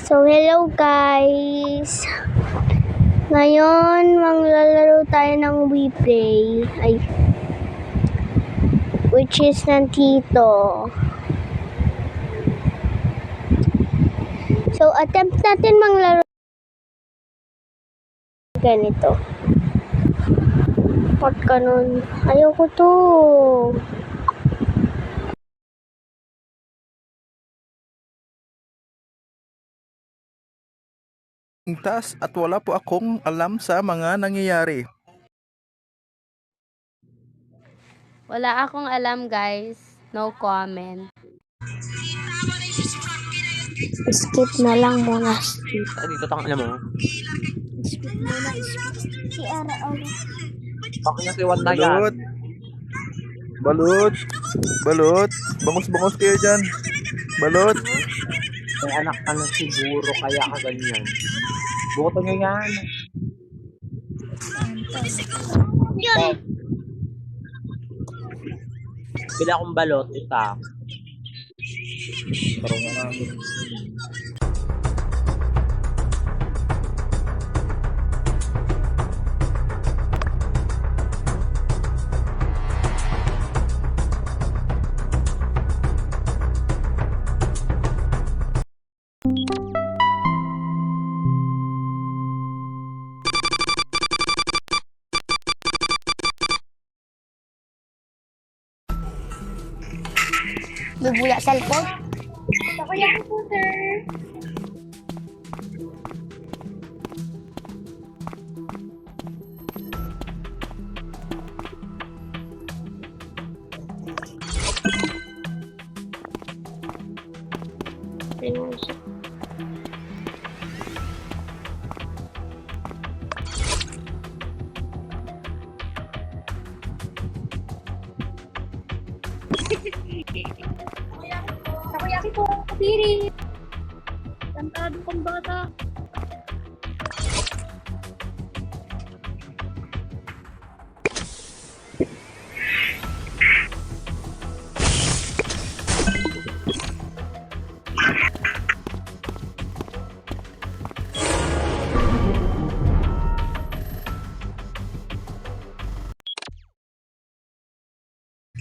So, hello guys! Ngayon, maglalaro tayo ng WePlay. Which is nandito. So, attempt natin maglaro ganito. What ganun? Ayoko to. Tas at wala po akong alam sa mga nangyayari. Wala akong alam, guys. No comment. Skip na lang muna. Skip. Dito tang alam mo. Skip muna. Skip. Si Ara. Bakit na siwan na yan? Balot. Balot. Bangus-bangus kayo dyan. Balot. May anak ka na siguro kaya ka ganyan. Buto nyo yan. Yun. Bila akong balot, isa. Parang na namin. Bubula cellphone. Ako yan po, sir. Takoyaki po, kapiri. Tantado kang bata.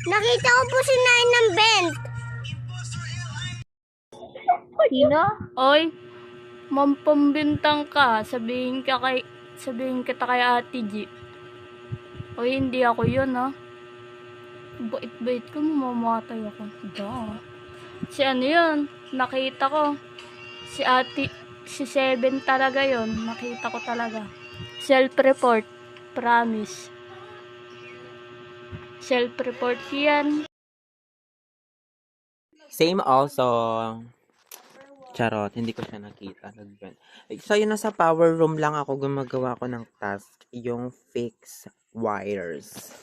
Nakita ko po si Nine ng vent. Sino? Oy, mampambintang ka. Sabihin kita kay Ate G. Oy, hindi ako yun, ha. Bait-bait ko, mamamatay ako. Da. Si ano yun? Nakita ko. Si Seven talaga yun. Nakita ko talaga. Self-report. Promise. Self-report yan. Same also. Charot, hindi ko siya nakita. So, yun, nasa power room lang ako gumagawa ko ng task. Yung fix wires.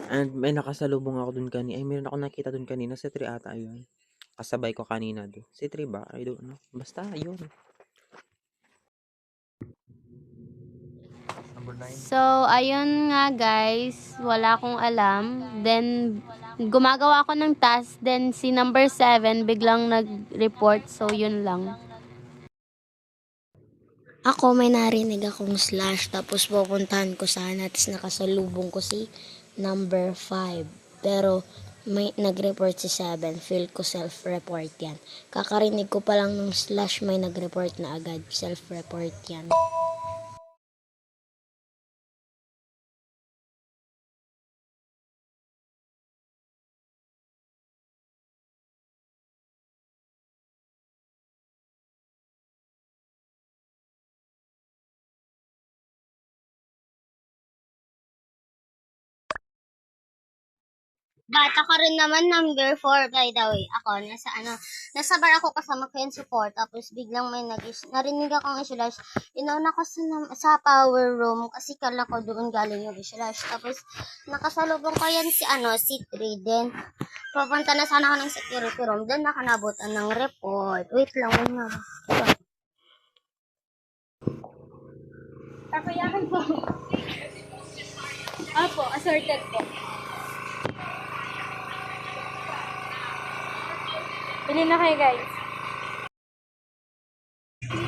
And may nakasalubong ako dun kanina. Ay, mayroon ako nakita dun kanina. Si 3 ata yun. Kasabay ko kanina doon. Si 3 ba? I don't know. Basta, yun. So, ayun nga guys, wala akong alam. Then, gumagawa ako ng task. Then, si number 7 biglang nag-report. So, yun lang. Ako may narinig akong slash tapos pupuntahan ko sana tapos nakasalubong ko si number 5. Pero may nag-report si 7. Feel ko self-report yan. Kakarinig ko pa lang ng slash may nag-report na agad. Self-report yan. Bata ka rin naman, number 4, by the way. Ako, nasa bar ako kasama ko yung support, tapos biglang may narinig akong slash. Inauna ko sa power room, kasi kala ko doon galing yung slash. Tapos, nakasalubong ko yan si 3, then, papunta na sana ako ng security room, then nakanabutan ng report. Wait lang, nga ba? Takoyaki po. Apo, assorted po. Bili na kayo, guys.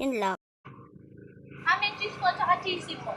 Yun lang. Amin cheese po, tsaka cheesy po.